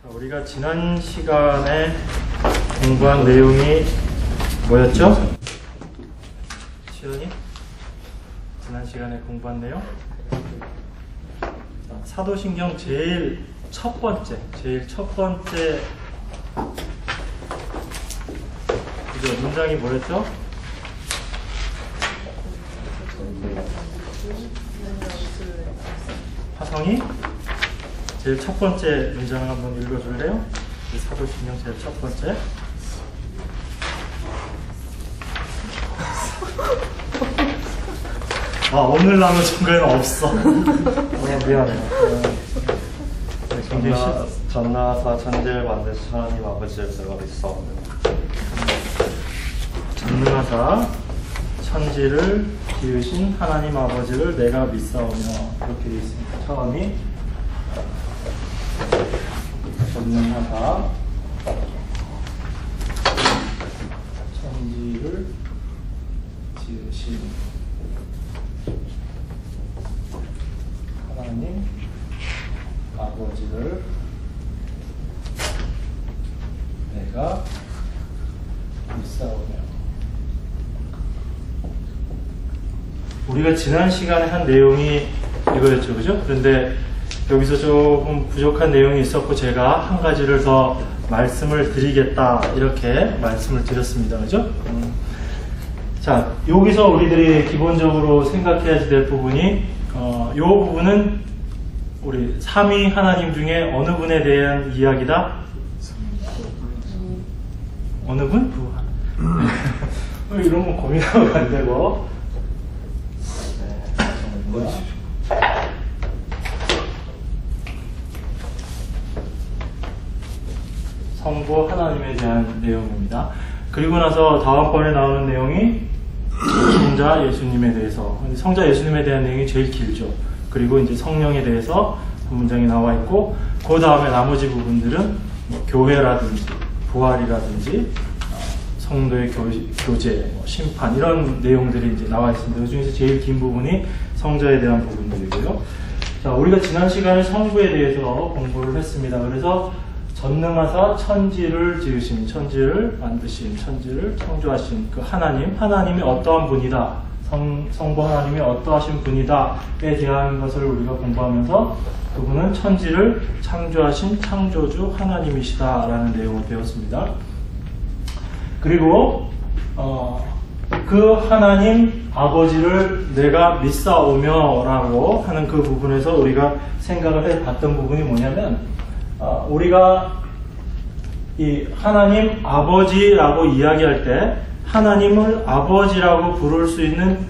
우리가 지난 시간에 공부한 내용이 뭐였죠? 시연이? 지난 시간에 공부한 내용? 사도신경 제일 첫 번째 그죠? 문장이 뭐였죠? 화성이 제일 첫 번째 문장을 한번 읽어줄래요? 사도신경 제일 첫 번째. 오늘 나는 중간에는 없어. 미안해. 전나사 천지를 만드신 하나님 아버지를 내가 믿사오며. 전능하사 천지를 지으신 하나님 아버지를 내가 믿사오며. 이렇게 되어 있습니다. 처음이 전능하사 천지를 지으신 하나님 아버지를 내가 믿사오며. 우리가 지난 시간에 한 내용이 이거였죠, 그죠? 그런데 여기서 조금 부족한 내용이 있었고 제가 한 가지를 더 말씀을 드리겠다 이렇게 말씀을 드렸습니다, 그죠? 자, 여기서 우리들이 기본적으로 생각해야 될 부분이 이 부분은 우리 삼위 하나님 중에 어느 분에 대한 이야기다? 어느 분? 이런 거 고민하면 안 되고. 성부 하나님에 대한 내용입니다. 그리고 나서 다음번에 나오는 내용이 성자 예수님에 대해서. 성자 예수님에 대한 내용이 제일 길죠. 그리고 이제 성령에 대해서 한 문장이 나와 있고, 그 다음에 나머지 부분들은 뭐 교회라든지 부활이라든지 성도의 교제, 심판 이런 내용들이 이제 나와 있습니다. 그 중에서 제일 긴 부분이 성자에 대한 부분들이고요. 자, 우리가 지난 시간에 성부에 대해서 공부를 했습니다. 그래서 전능하사 천지를 지으신, 천지를 만드신, 천지를 창조하신 그 하나님이 어떠한 분이다, 성부 하나님이 어떠하신 분이다에 대한 것을 우리가 공부하면서 그분은 천지를 창조하신 창조주 하나님이시다라는 내용을 배웠습니다. 그리고 그 하나님 아버지를 내가 믿사오며 라고 하는 그 부분에서 우리가 생각을 해봤던 부분이 뭐냐면, 우리가 이 하나님 아버지라고 이야기할 때 하나님을 아버지라고 부를 수 있는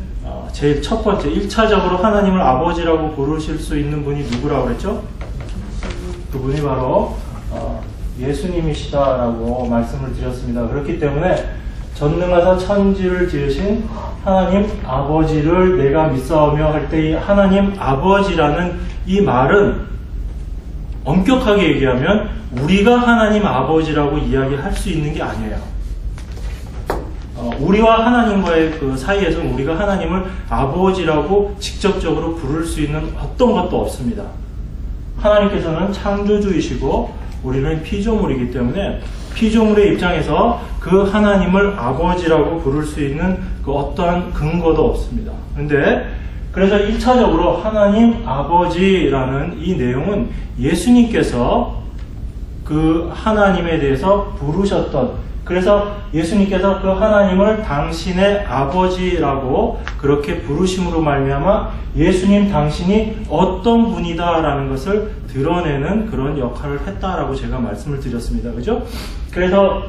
제일 첫 번째 1차적으로 하나님을 아버지라고 부르실 수 있는 분이 누구라고 그랬죠? 그분이 바로 예수님이시다라고 말씀을 드렸습니다. 그렇기 때문에 전능하사 천지를 지으신 하나님 아버지를 내가 믿사오며 할 때 이 하나님 아버지라는 이 말은 엄격하게 얘기하면 우리가 하나님 아버지라고 이야기할 수 있는 게 아니에요. 우리와 하나님과의 그 사이에서는 우리가 하나님을 아버지라고 직접적으로 부를 수 있는 어떤 것도 없습니다. 하나님께서는 창조주이시고 우리는 피조물이기 때문에 피조물의 입장에서 그 하나님을 아버지라고 부를 수 있는 그 어떠한 근거도 없습니다. 그래서 1차적으로 하나님 아버지라는 이 내용은 예수님께서 그 하나님에 대해서 부르셨던, 그래서 예수님께서 그 하나님을 당신의 아버지라고 그렇게 부르심으로 말미암아 예수님 당신이 어떤 분이다라는 것을 드러내는 그런 역할을 했다라고 제가 말씀을 드렸습니다. 그죠? 그래서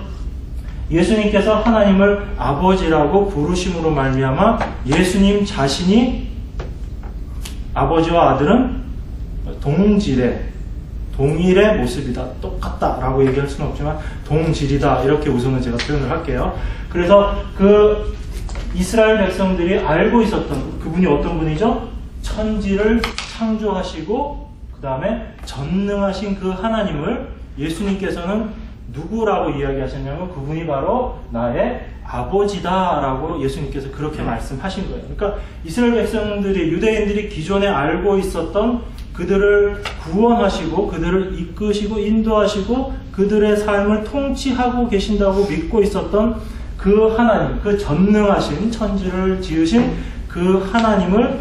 예수님께서 하나님을 아버지라고 부르심으로 말미암아 예수님 자신이 아버지와 아들은 동일의 모습이다, 똑같다라고 얘기할 수는 없지만 동질이다, 이렇게 우선은 제가 표현을 할게요. 그래서 그 이스라엘 백성들이 알고 있었던 그분이 어떤 분이죠? 천지를 창조하시고 그 다음에 전능하신 그 하나님을 예수님께서는 누구라고 이야기하셨냐면 그분이 바로 나의 아버지다라고 예수님께서 그렇게 말씀하신 거예요. 그러니까 이스라엘 백성들이, 유대인들이 기존에 알고 있었던 그들을 구원하시고 그들을 이끄시고 인도하시고 그들의 삶을 통치하고 계신다고 믿고 있었던 그 하나님, 그 전능하신 천지를 지으신 그 하나님을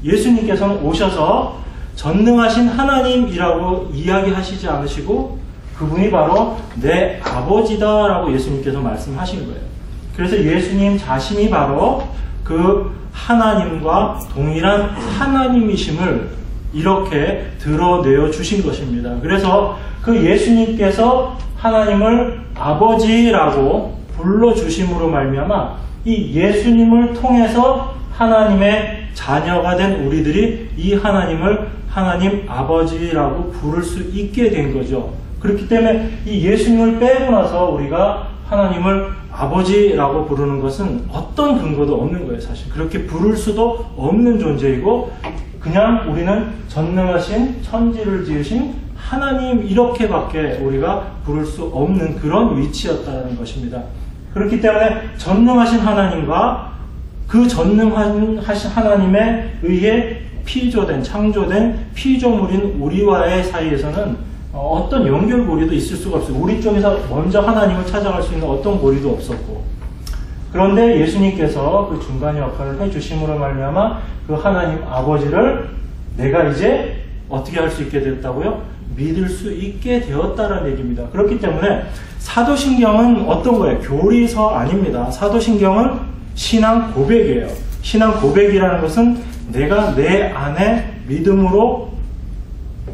예수님께서는 오셔서 전능하신 하나님이라고 이야기하시지 않으시고 그분이 바로 내 아버지다라고 예수님께서 말씀하신 거예요. 그래서 예수님 자신이 바로 그 하나님과 동일한 하나님이심을 이렇게 드러내어 주신 것입니다. 그래서 그 예수님께서 하나님을 아버지라고 불러주심으로 말미암아 이 예수님을 통해서 하나님의 자녀가 된 우리들이 이 하나님을 하나님 아버지라고 부를 수 있게 된 거죠. 그렇기 때문에 이 예수님을 빼고 나서 우리가 하나님을 아버지라고 부르는 것은 어떤 근거도 없는 거예요. 사실 그렇게 부를 수도 없는 존재이고 그냥 우리는 전능하신 천지를 지으신 하나님 이렇게밖에 우리가 부를 수 없는 그런 위치였다는 것입니다. 그렇기 때문에 전능하신 하나님과 그 전능하신 하나님에 의해 피조된, 창조된 피조물인 우리와의 사이에서는 어떤 연결고리도 있을 수가 없어요. 우리 쪽에서 먼저 하나님을 찾아갈 수 있는 어떤 고리도 없었고, 그런데 예수님께서 그 중간 역할을 해주심으로 말미암아 그 하나님 아버지를 내가 이제 어떻게 할 수 있게 됐다고요? 믿을 수 있게 되었다는 얘기입니다. 그렇기 때문에 사도신경은 어떤 거예요? 교리서 아닙니다. 사도신경은 신앙 고백이에요. 신앙 고백이라는 것은 내가 내 안에 믿음으로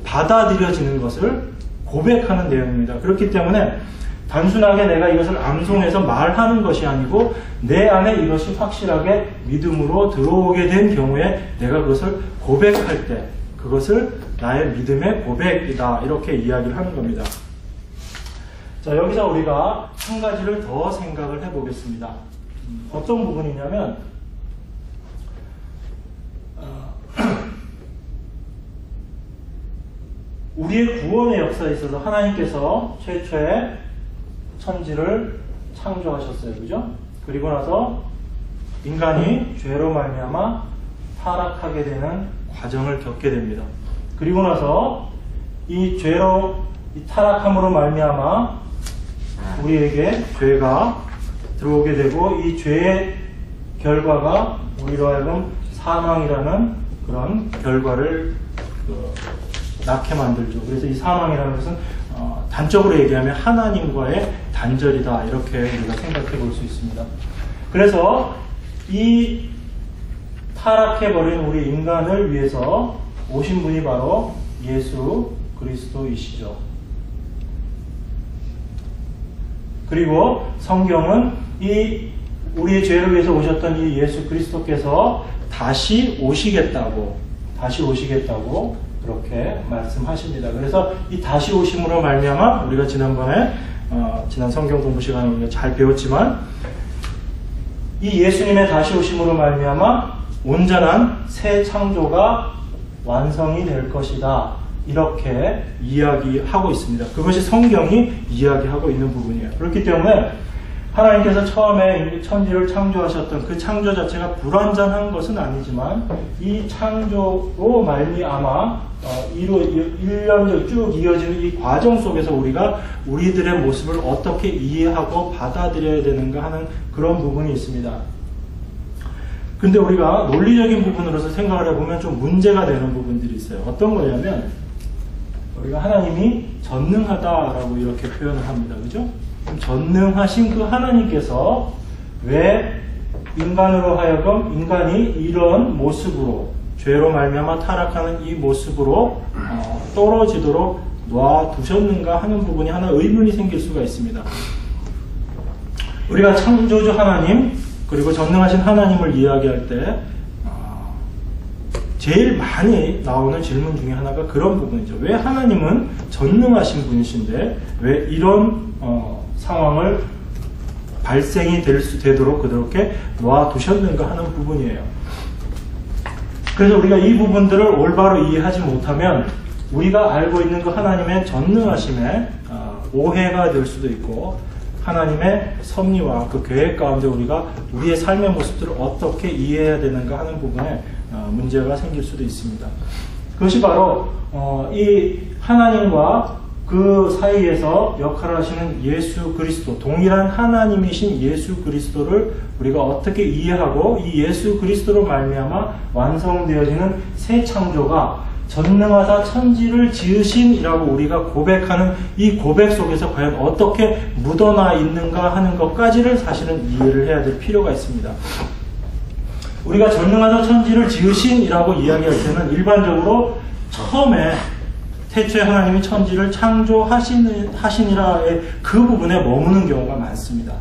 받아들여지는 것을 고백하는 내용입니다. 그렇기 때문에 단순하게 내가 이것을 암송해서 말하는 것이 아니고 내 안에 이것이 확실하게 믿음으로 들어오게 된 경우에 내가 그것을 고백할 때 그것을 나의 믿음의 고백이다 이렇게 이야기를 하는 겁니다. 자, 여기서 우리가 한 가지를 더 생각을 해보겠습니다. 어떤 부분이냐면 우리의 구원의 역사에 있어서 하나님께서 최초에 천지를 창조하셨어요. 그죠? 그리고 나서 인간이 죄로 말미암아 타락하게 되는 과정을 겪게 됩니다. 그리고 나서 이 죄로 이 타락함으로 말미암아 우리에게 죄가 들어오게 되고 이 죄의 결과가 우리로 하여금 사망이라는 그런 결과를 낳게 만들죠. 그래서 이 사망이라는 것은 단적으로 얘기하면 하나님과의 단절이다 이렇게 우리가 생각해 볼 수 있습니다. 그래서 이 타락해버린 우리 인간을 위해서 오신 분이 바로 예수 그리스도이시죠. 그리고 성경은 이 우리의 죄를 위해서 오셨던 이 예수 그리스도께서 다시 오시겠다고 그렇게 말씀하십니다. 그래서 이 다시 오심으로 말미암아 우리가 지난번에 지난 성경 공부 시간에 우리가 잘 배웠지만 이 예수님의 다시 오심으로 말미암아 온전한 새 창조가 완성이 될 것이다. 이렇게 이야기하고 있습니다. 그것이 성경이 이야기하고 있는 부분이에요. 그렇기 때문에 하나님께서 처음에 천지를 창조하셨던 그 창조 자체가 불완전한 것은 아니지만 이 창조로 말미암아 1년적 쭉 이어지는 이 과정 속에서 우리가 우리들의 모습을 어떻게 이해하고 받아들여야 되는가 하는 그런 부분이 있습니다. 근데 우리가 논리적인 부분으로서 생각을 해보면 좀 문제가 되는 부분들이 있어요. 어떤 거냐면 우리가 하나님이 전능하다라고 이렇게 표현을 합니다. 그죠? 전능하신 그 하나님께서 왜 인간으로 하여금 인간이 이런 모습으로 죄로 말미암아 타락하는 이 모습으로 떨어지도록 놔두셨는가 하는 부분이 하나 의문이 생길 수가 있습니다. 우리가 창조주 하나님 그리고 전능하신 하나님을 이야기할 때 제일 많이 나오는 질문 중에 하나가 그런 부분이죠. 왜 하나님은 전능하신 분이신데 왜 이런 상황을 발생이 되도록 그렇게 놔두셨는가 하는 부분이에요. 그래서 우리가 이 부분들을 올바로 이해하지 못하면 우리가 알고 있는 그 하나님의 전능하심에 오해가 될 수도 있고 하나님의 섭리와 그 계획 가운데 우리가 우리의 삶의 모습들을 어떻게 이해해야 되는가 하는 부분에 문제가 생길 수도 있습니다. 그것이 바로 이 하나님과 그 사이에서 역할을 하시는 예수 그리스도, 동일한 하나님이신 예수 그리스도를 우리가 어떻게 이해하고 이 예수 그리스도로 말미암아 완성되어지는 새 창조가 전능하사 천지를 지으신이라고 우리가 고백하는 이 고백 속에서 과연 어떻게 묻어나 있는가 하는 것까지를 사실은 이해를 해야 될 필요가 있습니다. 우리가 전능하사 천지를 지으신이라고 이야기할 때는 일반적으로 처음에 태초에 하나님이 천지를 창조하시니라의 그 부분에 머무는 경우가 많습니다.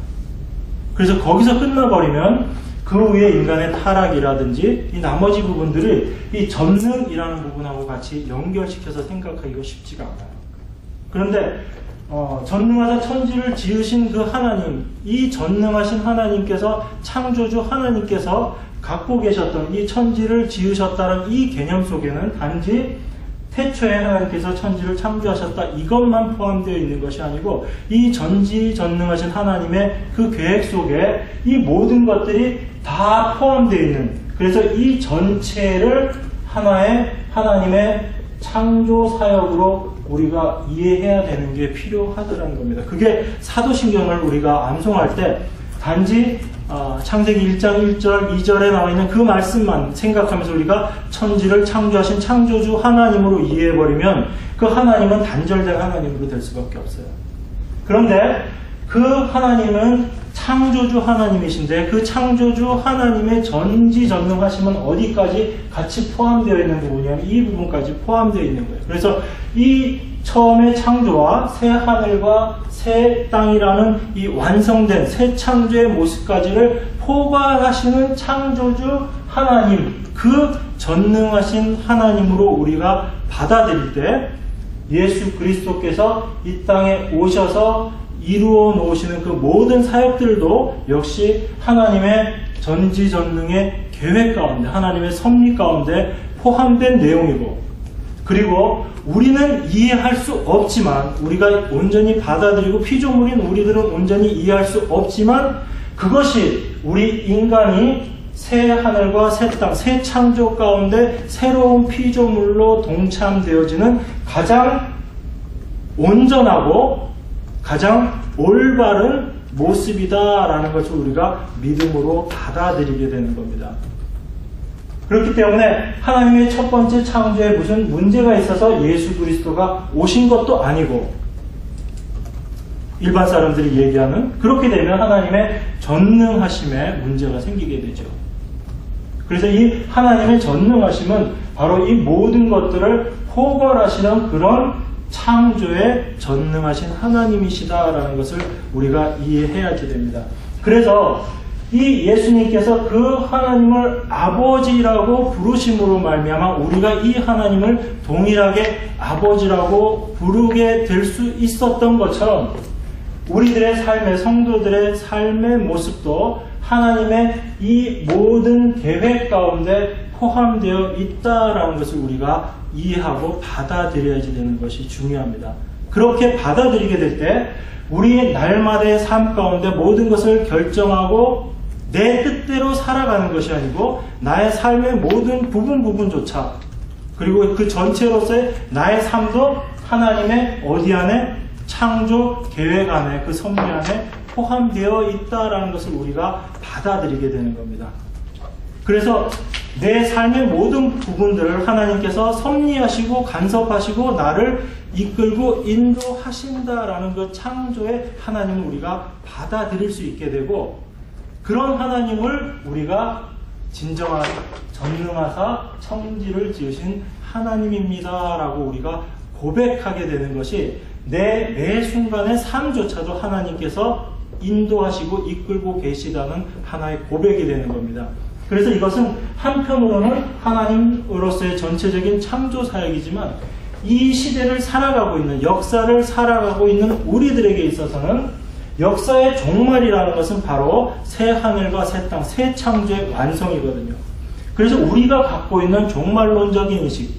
그래서 거기서 끝나버리면 그 위에 인간의 타락이라든지 이 나머지 부분들을 이 전능이라는 부분하고 같이 연결시켜서 생각하기가 쉽지가 않아요. 그런데 전능하사 천지를 지으신 그 하나님, 이 전능하신 하나님께서, 창조주 하나님께서 갖고 계셨던 이 천지를 지으셨다는 이 개념 속에는 단지 태초에 하나님께서 천지를 창조하셨다 이것만 포함되어 있는 것이 아니고 이 전지전능하신 하나님의 그 계획 속에 이 모든 것들이 다 포함되어 있는, 그래서 이 전체를 하나의 하나님의 창조 사역으로 우리가 이해해야 되는 게 필요하다는 겁니다. 그게 사도신경을 우리가 암송할 때 단지 창세기 1장 1절 2절에 나와 있는 그 말씀만 생각하면서 우리가 천지를 창조하신 창조주 하나님으로 이해해버리면 그 하나님은 단절된 하나님으로 될 수밖에 없어요. 그런데 그 하나님은 창조주 하나님이신데 그 창조주 하나님의 전지전능하심은 어디까지 같이 포함되어 있는 부분이냐면 이 부분까지 포함되어 있는 거예요. 그래서 이 처음의 창조와 새 하늘과 새 땅이라는 이 완성된 새 창조의 모습까지를 포괄하시는 창조주 하나님, 그 전능하신 하나님으로 우리가 받아들일 때 예수 그리스도께서 이 땅에 오셔서 이루어 놓으시는 그 모든 사역들도 역시 하나님의 전지전능의 계획 가운데, 하나님의 섭리 가운데 포함된 내용이고, 그리고 우리는 이해할 수 없지만, 우리가 온전히 받아들이고 피조물인 우리들은 온전히 이해할 수 없지만, 그것이 우리 인간이 새 하늘과 새 땅, 새 창조 가운데 새로운 피조물로 동참되어지는 가장 온전하고 가장 올바른 모습이다라는 것을 우리가 믿음으로 받아들이게 되는 겁니다. 그렇기 때문에 하나님의 첫 번째 창조에 무슨 문제가 있어서 예수 그리스도가 오신 것도 아니고, 일반 사람들이 얘기하는, 그렇게 되면 하나님의 전능하심에 문제가 생기게 되죠. 그래서 이 하나님의 전능하심은 바로 이 모든 것들을 포괄하시는 그런 창조에 전능하신 하나님이시다라는 것을 우리가 이해해야지 됩니다. 그래서 이 예수님께서 그 하나님을 아버지라고 부르심으로 말미암아 우리가 이 하나님을 동일하게 아버지라고 부르게 될 수 있었던 것처럼 우리들의 삶의, 성도들의 삶의 모습도 하나님의 이 모든 계획 가운데 포함되어 있다라는 것을 우리가 이해하고 받아들여야지 되는 것이 중요합니다. 그렇게 받아들이게 될 때 우리의 날마다의 삶 가운데 모든 것을 결정하고 내 뜻대로 살아가는 것이 아니고 나의 삶의 모든 부분조차, 그리고 그 전체로서의 나의 삶도 하나님의 어디 안에? 창조 계획 안에, 그 섭리 안에 포함되어 있다라는 것을 우리가 받아들이게 되는 겁니다. 그래서 내 삶의 모든 부분들을 하나님께서 섭리하시고 간섭하시고 나를 이끌고 인도하신다라는 그 창조의 하나님을 우리가 받아들일 수 있게 되고, 그런 하나님을 우리가 진정한 전능하사 천지를 지으신 하나님입니다라고 우리가 고백하게 되는 것이 매 순간의 삶조차도 하나님께서 인도하시고 이끌고 계시다는 하나의 고백이 되는 겁니다. 그래서 이것은 한편으로는 하나님으로서의 전체적인 창조 사역이지만 이 시대를 살아가고 있는, 역사를 살아가고 있는 우리들에게 있어서는 역사의 종말이라는 것은 바로 새 하늘과 새 땅, 새 창조의 완성이거든요. 그래서 우리가 갖고 있는 종말론적인 인식,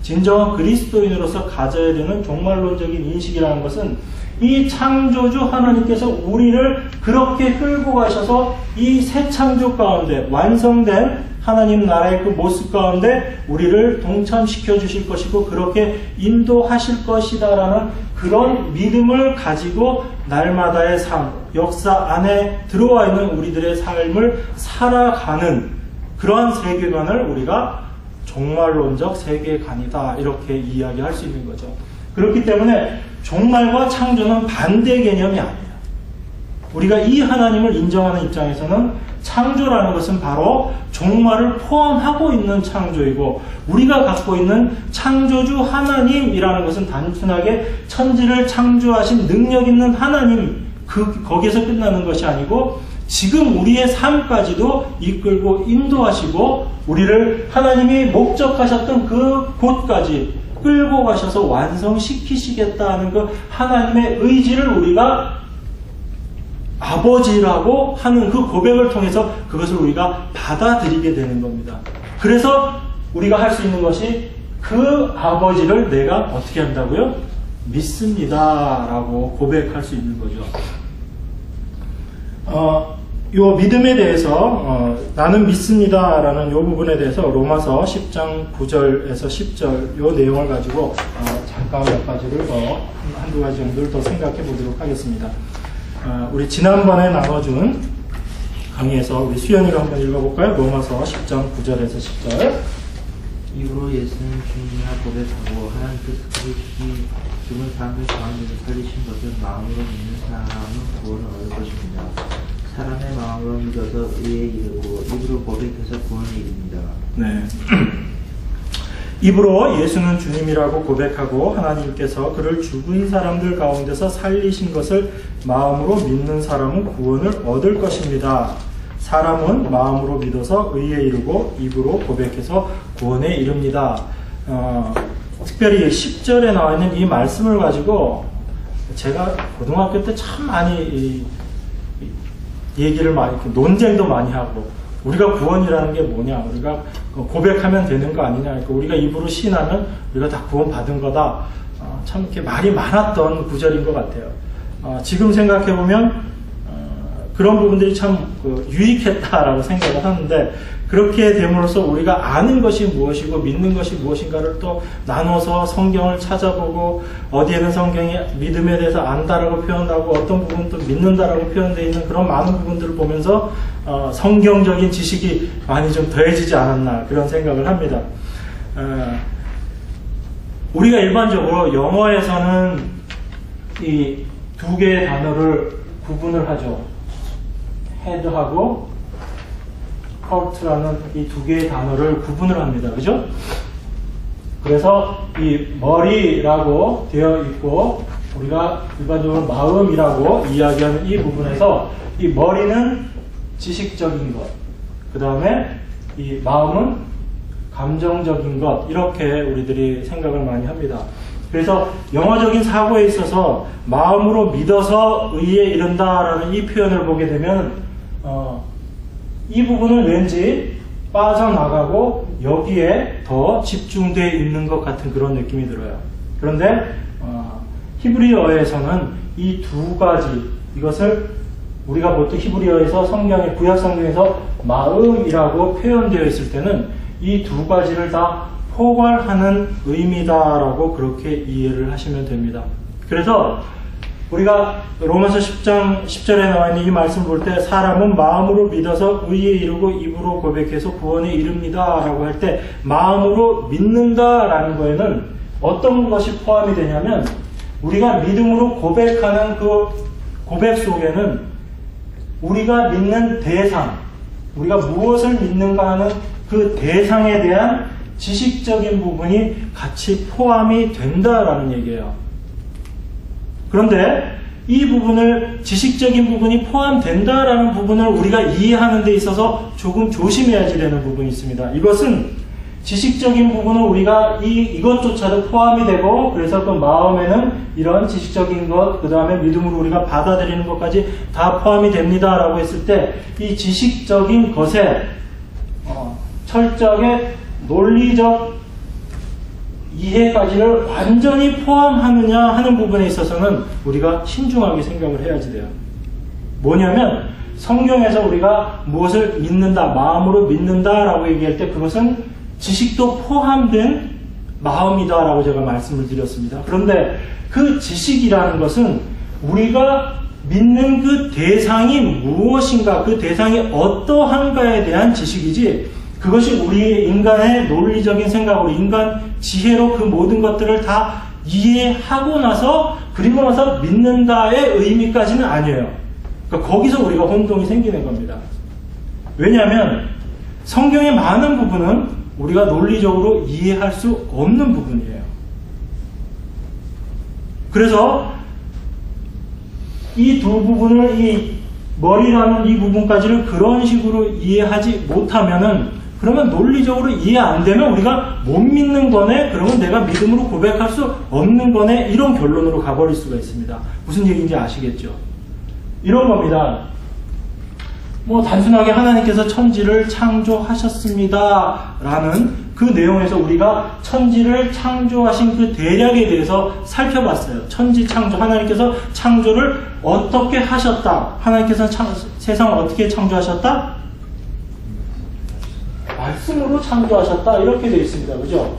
진정한 그리스도인으로서 가져야 되는 종말론적인 인식이라는 것은 이 창조주 하나님께서 우리를 그렇게 끌고 가셔서 이 새 창조 가운데 완성된 하나님 나라의 그 모습 가운데 우리를 동참시켜 주실 것이고 그렇게 인도하실 것이다라는 그런 믿음을 가지고 날마다의 삶, 역사 안에 들어와 있는 우리들의 삶을 살아가는 그러한 세계관을 우리가 종말론적 세계관이다 이렇게 이야기할 수 있는 거죠. 그렇기 때문에 종말과 창조는 반대 개념이 아니에요. 우리가 이 하나님을 인정하는 입장에서는 창조라는 것은 바로 종말을 포함하고 있는 창조이고 우리가 갖고 있는 창조주 하나님이라는 것은 단순하게 천지를 창조하신 능력 있는 하나님 거기에서 끝나는 것이 아니고 지금 우리의 삶까지도 이끌고 인도하시고 우리를 하나님이 목적하셨던 그 곳까지 끌고 가셔서 완성시키시겠다는 그 하나님의 의지를 우리가 아버지라고 하는 그 고백을 통해서 그것을 우리가 받아들이게 되는 겁니다. 그래서 우리가 할 수 있는 것이 그 아버지를 내가 어떻게 한다고요? 믿습니다 라고 고백할 수 있는 거죠. 요 믿음에 대해서 나는 믿습니다 라는 요 부분에 대해서 로마서 10장 9절에서 10절 요 내용을 가지고 잠깐 몇 가지를 한두 가지 정도를 더 생각해 보도록 하겠습니다. 우리 지난번에 나눠준 강의에서 우리 수연이가 한번 읽어볼까요? 로마서 10장 9절에서 10절. 이후로 예수는 주님이라 고백하고 하나님께서 그를 죽은 사람들 가운데서 살리신 것을 마음으로 믿는 사람은 구원을 얻을 것입니다. 사람의 마음으로 믿어서 의에 이르고 입으로 고백해서 구원에 이릅니다. 네. 입으로 예수는 주님이라고 고백하고 하나님께서 그를 죽은 사람들 가운데서 살리신 것을 마음으로 믿는 사람은 구원을 얻을 것입니다. 사람은 마음으로 믿어서 의에 이르고 입으로 고백해서 구원에 이릅니다. 특별히 10절에 나와 있는 이 말씀을 가지고 제가 고등학교 때 참 많이 얘기를 많이 논쟁도 많이 하고 우리가 구원이라는 게 뭐냐 우리가 고백하면 되는 거 아니냐 그러니까 우리가 입으로 신하면 우리가 다 구원 받은 거다 참 이렇게 말이 많았던 구절인 것 같아요. 지금 생각해 보면 그런 부분들이 참 유익했다라고 생각을 하는데 그렇게 됨으로써 우리가 아는 것이 무엇이고 믿는 것이 무엇인가를 또 나눠서 성경을 찾아보고 어디에는 성경이 믿음에 대해서 안다라고 표현하고 어떤 부분은 또 믿는다라고 표현되어 있는 그런 많은 부분들을 보면서 성경적인 지식이 많이 좀 더해지지 않았나 그런 생각을 합니다. 우리가 일반적으로 영어에서는 이 두 개의 단어를 구분을 하죠. 헤드하고 하트라는 이 두 개의 단어를 구분을 합니다. 그죠? 그래서 이 머리라고 되어 있고 우리가 일반적으로 마음이라고 이야기하는 이 부분에서 이 머리는 지식적인 것, 그 다음에 이 마음은 감정적인 것 이렇게 우리들이 생각을 많이 합니다. 그래서 영어적인 사고에 있어서 마음으로 믿어서 의에 이른다라는 이 표현을 보게 되면 이 부분은 왠지 빠져나가고 여기에 더 집중되어 있는 것 같은 그런 느낌이 들어요. 그런데 히브리어에서는 이 두 가지 이것을 우리가 보통 히브리어에서 성경의 구약 성경에서 마음이라고 표현되어 있을 때는 이 두 가지를 다 포괄하는 의미다라고 그렇게 이해를 하시면 됩니다. 그래서 우리가 로마서 10장 10절에 나와 있는 이 말씀을 볼 때 사람은 마음으로 믿어서 의에 이르고 입으로 고백해서 구원에 이릅니다 라고 할 때 마음으로 믿는다라는 거에는 어떤 것이 포함이 되냐면 우리가 믿음으로 고백하는 그 고백 속에는 우리가 믿는 대상 우리가 무엇을 믿는가 하는 그 대상에 대한 지식적인 부분이 같이 포함이 된다라는 얘기예요. 그런데 이 부분을 지식적인 부분이 포함된다라는 부분을 우리가 이해하는 데 있어서 조금 조심해야지 되는 부분이 있습니다. 이것은 지식적인 부분은 우리가 이것조차도 포함이 되고 그래서 그 마음에는 이런 지식적인 것, 그 다음에 믿음으로 우리가 받아들이는 것까지 다 포함이 됩니다라고 했을 때 이 지식적인 것에 철저하게 논리적 이해까지를 완전히 포함하느냐 하는 부분에 있어서는 우리가 신중하게 생각을 해야지 돼요. 뭐냐면 성경에서 우리가 무엇을 믿는다, 마음으로 믿는다라고 얘기할 때 그것은 지식도 포함된 마음이다라고 제가 말씀을 드렸습니다. 그런데 그 지식이라는 것은 우리가 믿는 그 대상이 무엇인가, 그 대상이 어떠한가에 대한 지식이지, 그것이 우리의 인간의 논리적인 생각으로, 인간 지혜로 그 모든 것들을 다 이해하고 나서, 그리고 나서 믿는다의 의미까지는 아니에요. 그러니까 거기서 우리가 혼동이 생기는 겁니다. 왜냐하면 성경의 많은 부분은 우리가 논리적으로 이해할 수 없는 부분이에요. 그래서 이 두 부분을, 이 머리라는 이 부분까지를 그런 식으로 이해하지 못하면은, 그러면 논리적으로 이해 안 되면 우리가 못 믿는 거네? 그러면 내가 믿음으로 고백할 수 없는 거네? 이런 결론으로 가버릴 수가 있습니다. 무슨 얘기인지 아시겠죠? 이런 겁니다. 뭐 단순하게 하나님께서 천지를 창조하셨습니다 라는 그 내용에서 우리가 천지를 창조하신 그 대략에 대해서 살펴봤어요. 천지 창조, 하나님께서 창조를 어떻게 하셨다? 하나님께서 세상을 어떻게 창조하셨다? 말씀으로 창조하셨다, 이렇게 되어 있습니다. 그죠?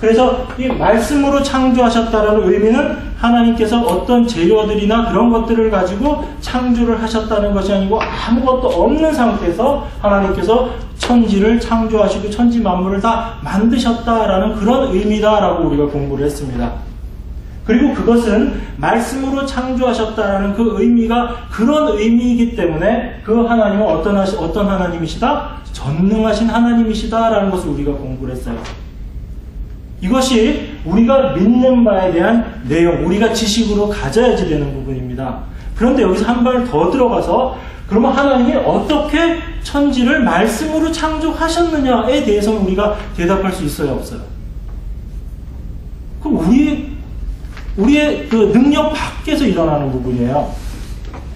그래서 이 말씀으로 창조하셨다라는 의미는 하나님께서 어떤 재료들이나 그런 것들을 가지고 창조를 하셨다는 것이 아니고, 아무것도 없는 상태에서 하나님께서 천지를 창조하시고 천지 만물을 다 만드셨다라는 그런 의미다라고 우리가 공부를 했습니다. 그리고 그것은 말씀으로 창조하셨다라는 그 의미가 그런 의미이기 때문에 그 하나님은 어떤 하나님이시다? 전능하신 하나님이시다라는 것을 우리가 공부를 했어요. 이것이 우리가 믿는 바에 대한 내용, 우리가 지식으로 가져야지 되는 부분입니다. 그런데 여기서 한 발 더 들어가서, 그러면 하나님이 어떻게 천지를 말씀으로 창조하셨느냐에 대해서는 우리가 대답할 수 있어요, 없어요? 그럼 우리의 그 능력 밖에서 일어나는 부분이에요.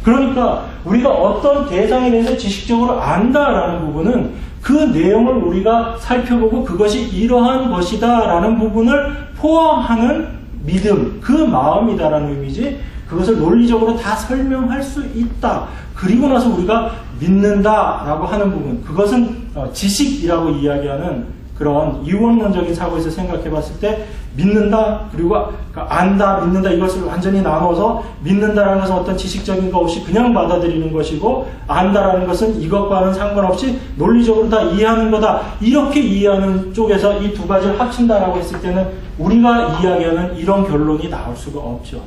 그러니까 우리가 어떤 대상에 대해서 지식적으로 안다라는 부분은 그 내용을 우리가 살펴보고 그것이 이러한 것이다 라는 부분을 포함하는 믿음, 그 마음이다라는 의미지, 그것을 논리적으로 다 설명할 수 있다, 그리고 나서 우리가 믿는다라고 하는 부분, 그것은 지식이라고 이야기하는 그런 이원론적인 사고에서 생각해 봤을 때 믿는다, 그리고 안다, 믿는다, 이것을 완전히 나눠서 믿는다라는 것은 어떤 지식적인 것 없이 그냥 받아들이는 것이고, 안다라는 것은 이것과는 상관없이 논리적으로 다 이해하는 거다, 이렇게 이해하는 쪽에서 이 두 가지를 합친다라고 했을 때는 우리가 이야기하는 이런 결론이 나올 수가 없죠.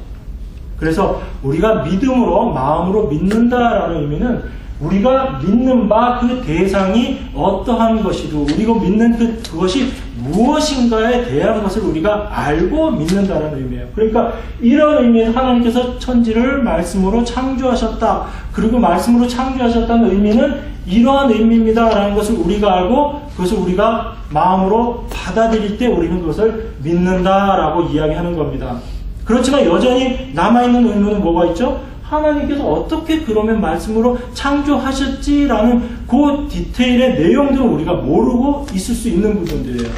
그래서 우리가 믿음으로, 마음으로 믿는다라는 의미는 우리가 믿는 바 그 대상이 어떠한 것이고, 우리가 믿는 그것이 무엇인가에 대한 것을 우리가 알고 믿는다는 의미예요. 그러니까 이런 의미에서 하나님께서 천지를 말씀으로 창조하셨다, 그리고 말씀으로 창조하셨다는 의미는 이러한 의미입니다라는 것을 우리가 알고, 그것을 우리가 마음으로 받아들일 때 우리는 그것을 믿는다라고 이야기하는 겁니다. 그렇지만 여전히 남아있는 의문은 뭐가 있죠? 하나님께서 어떻게 그러면 말씀으로 창조하셨지라는 그 디테일의 내용들을 우리가 모르고 있을 수 있는 부분들이에요.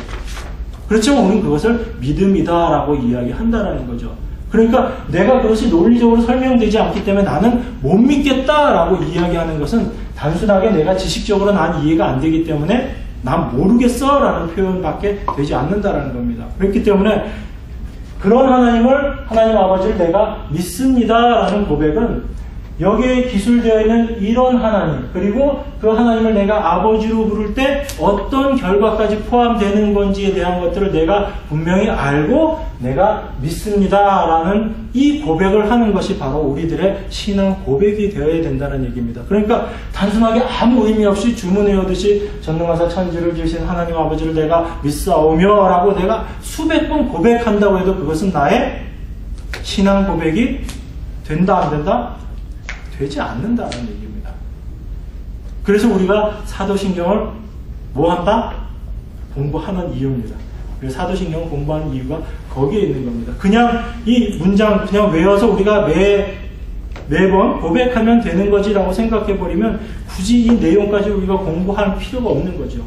그렇지만 우리는 그것을 믿음이다라고 이야기한다라는 거죠. 그러니까 내가 그것이 논리적으로 설명되지 않기 때문에 나는 못 믿겠다라고 이야기하는 것은 단순하게 내가 지식적으로 난 이해가 안 되기 때문에 난 모르겠어 라는 표현밖에 되지 않는다라는 겁니다. 그렇기 때문에 그런 하나님 아버지를 내가 믿습니다라는 고백은 여기에 기술되어 있는 이런 하나님, 그리고 그 하나님을 내가 아버지로 부를 때 어떤 결과까지 포함되는 건지에 대한 것들을 내가 분명히 알고 내가 믿습니다라는 이 고백을 하는 것이 바로 우리들의 신앙 고백이 되어야 된다는 얘기입니다. 그러니까 단순하게 아무 의미 없이 주문해오듯이 전능하사 천지를 지으신 하나님 아버지를 내가 믿사오며 라고 내가 수백 번 고백한다고 해도 그것은 나의 신앙 고백이 된다, 안 된다? 되지 않는다는 얘기입니다. 그래서 우리가 사도신경을 뭐 한다? 공부하는 이유입니다. 그래서 사도신경을 공부하는 이유가 거기에 있는 겁니다. 그냥 이 문장 그냥 외워서 우리가 매번 고백하면 되는 거지라고 생각해버리면 굳이 이 내용까지 우리가 공부할 필요가 없는 거죠.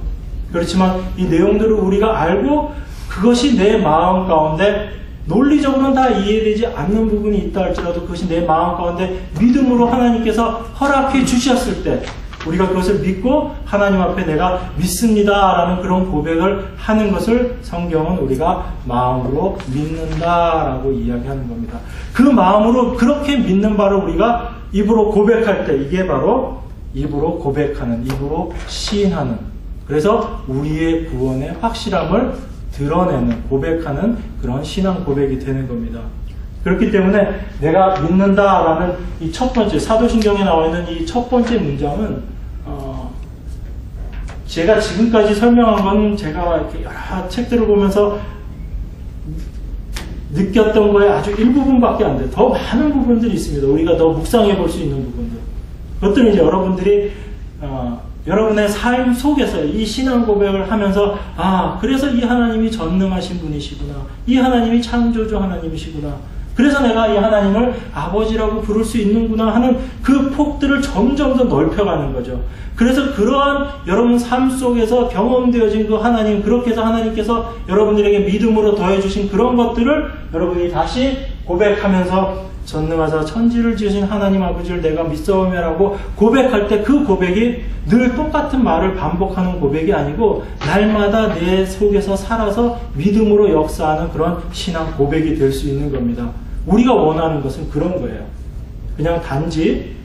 그렇지만 이 내용들을 우리가 알고 그것이 내 마음 가운데 논리적으로는 다 이해되지 않는 부분이 있다 할지라도 그것이 내 마음 가운데 믿음으로 하나님께서 허락해 주셨을 때 우리가 그것을 믿고 하나님 앞에 내가 믿습니다라는 그런 고백을 하는 것을 성경은 우리가 마음으로 믿는다라고 이야기하는 겁니다. 그 마음으로 그렇게 믿는 바를 우리가 입으로 고백할 때 이게 바로 입으로 고백하는, 입으로 시인하는, 그래서 우리의 구원의 확실함을 드러내는, 고백하는 그런 신앙 고백이 되는 겁니다. 그렇기 때문에 내가 믿는다라는 이 첫 번째, 사도신경에 나와 있는 이 첫 번째 문장은 제가 지금까지 설명한 건 제가 이렇게 여러 책들을 보면서 느꼈던 거에 아주 일부분밖에 안 돼요. 더 많은 부분들이 있습니다. 우리가 더 묵상해 볼 수 있는 부분들. 그것들은 이제 여러분들이 여러분의 삶 속에서 이 신앙 고백을 하면서 그래서 이 하나님이 전능하신 분이시구나. 이 하나님이 창조주 하나님이시구나. 그래서 내가 이 하나님을 아버지라고 부를 수 있는구나 하는 그 폭들을 점점 더 넓혀가는 거죠. 그래서 그러한 여러분 삶 속에서 경험되어진 그 하나님, 그렇게 해서 하나님께서 여러분들에게 믿음으로 더해주신 그런 것들을 여러분이 다시 고백하면서 전능하사 천지를 지으신 하나님 아버지를 내가 믿사오며라고 고백할 때 그 고백이 늘 똑같은 말을 반복하는 고백이 아니고 날마다 내 속에서 살아서 믿음으로 역사하는 그런 신앙 고백이 될 수 있는 겁니다. 우리가 원하는 것은 그런 거예요. 그냥 단지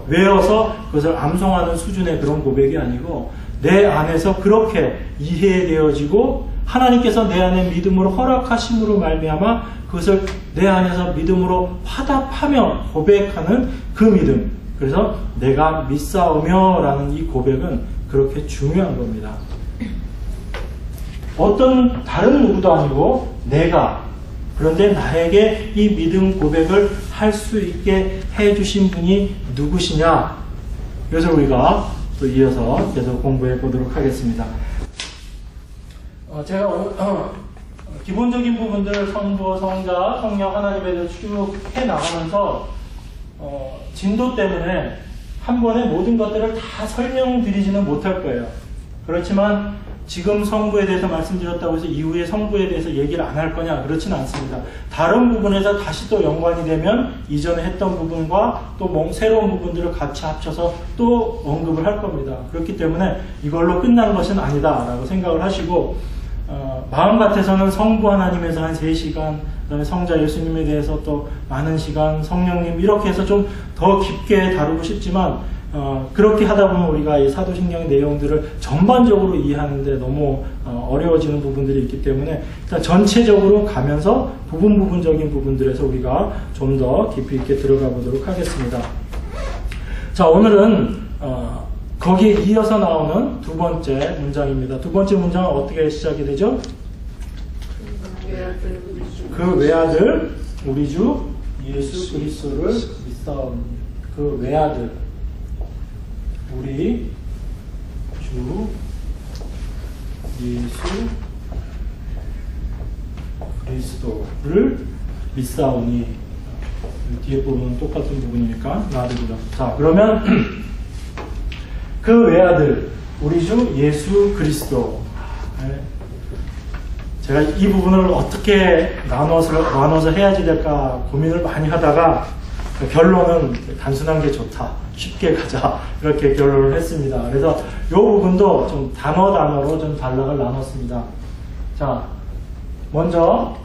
외워서 그것을 암송하는 수준의 그런 고백이 아니고 내 안에서 그렇게 이해되어지고 하나님께서 내 안에 믿음으로 허락하심으로 말미암아 그것을 내 안에서 믿음으로 화답하며 고백하는 그 믿음. 그래서 내가 믿사오며 라는 이 고백은 그렇게 중요한 겁니다. 어떤 다른 누구도 아니고 내가, 그런데 나에게 이 믿음 고백을 할 수 있게 해주신 분이 누구시냐? 그래서 우리가 또 이어서 계속 공부해 보도록 하겠습니다. 제가 기본적인 부분들 성부, 성자, 성령 하나님에 대해서 쭉 해나가면서 진도 때문에 한 번에 모든 것들을 다 설명드리지는 못할 거예요. 그렇지만 지금 성부에 대해서 말씀드렸다고 해서 이후에 성부에 대해서 얘기를 안 할 거냐? 그렇지는 않습니다. 다른 부분에서 다시 또 연관이 되면 이전에 했던 부분과 또 새로운 부분들을 같이 합쳐서 또 언급을 할 겁니다. 그렇기 때문에 이걸로 끝난 것은 아니다라고 생각을 하시고 마음 같아서는 성부 하나님에서 한 3시간, 그 다음에 성자 예수님에 대해서 또 많은 시간, 성령님 이렇게 해서 좀 더 깊게 다루고 싶지만 그렇게 하다 보면 우리가 이 사도신경의 내용들을 전반적으로 이해하는데 너무 어려워지는 부분들이 있기 때문에 일단 전체적으로 가면서 부분적인 부분들에서 우리가 좀 더 깊이 있게 들어가 보도록 하겠습니다. 자, 오늘은 거기에 이어서 나오는 두 번째 문장입니다. 두 번째 문장은 어떻게 시작이 되죠? 그 외아들 우리 주 예수 그리스도를 믿사오니. 그 외아들 우리 주 예수 그리스도를 믿사오니. 뒤에 부분은 똑같은 부분이니까 놔두고요. 자, 그러면 그 외아들 우리 주 예수 그리스도. 제가 이 부분을 어떻게 나눠서 해야지 될까 고민을 많이 하다가 결론은 단순한 게 좋다. 쉽게 가자. 이렇게 결론을 했습니다. 그래서 이 부분도 좀 단어로 좀 단락을 나눴습니다. 자, 먼저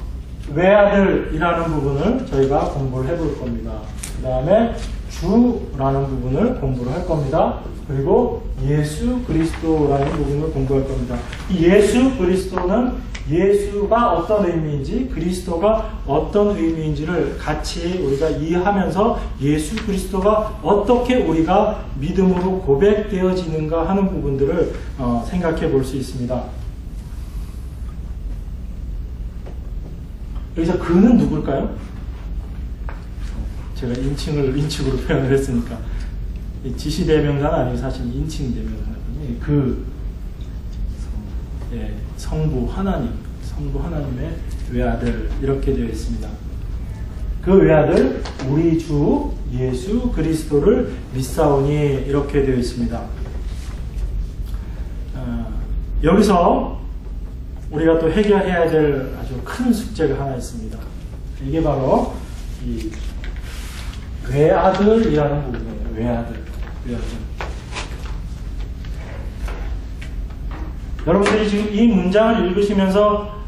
외아들이라는 부분을 저희가 공부를 해볼 겁니다. 그 다음에 주라는 부분을 공부를 할 겁니다. 그리고 예수 그리스도라는 부분을 공부할 겁니다. 이 예수 그리스도는 예수가 어떤 의미인지 그리스도가 어떤 의미인지를 같이 우리가 이해하면서 예수 그리스도가 어떻게 우리가 믿음으로 고백되어지는가 하는 부분들을 생각해 볼 수 있습니다. 여기서 그는 누굴까요? 제가 인칭으로 표현을 했으니까 지시대명사는 아니고 사실 인칭대명사거든요. 성부 하나님의 외아들 이렇게 되어 있습니다. 그 외아들 우리 주 예수 그리스도를 믿사오니 이렇게 되어 있습니다. 여기서 우리가 또 해결해야 될 아주 큰 숙제가 하나 있습니다. 이게 바로 이 외아들이라는 부분이에요. 외아들. 여러분들이 지금 이 문장을 읽으시면서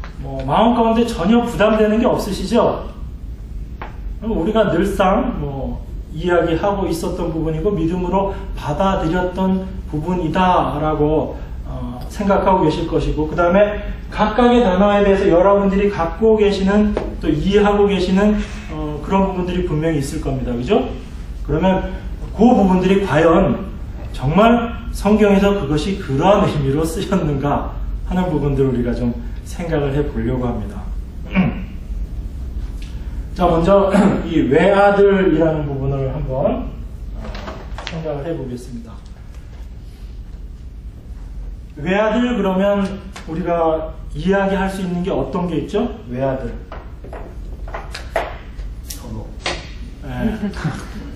마음 가운데 전혀 부담되는 게 없으시죠? 우리가 늘상 이야기하고 있었던 부분이고 믿음으로 받아들였던 부분이다라고 생각하고 계실 것이고, 그 다음에 각각의 단어에 대해서 여러분들이 갖고 계시는, 또 이해하고 계시는 그런 부분들이 분명히 있을 겁니다. 그죠? 그러면 그 부분들이 과연 정말 성경에서 그것이 그러한 의미로 쓰였는가 하는 부분들을 우리가 좀 생각을 해 보려고 합니다. 자, 먼저 이 외아들이라는 부분을 한번 생각을 해 보겠습니다. 외아들 그러면 우리가 이야기할 수 있는 게 어떤 게 있죠? 외아들. 선호. 네.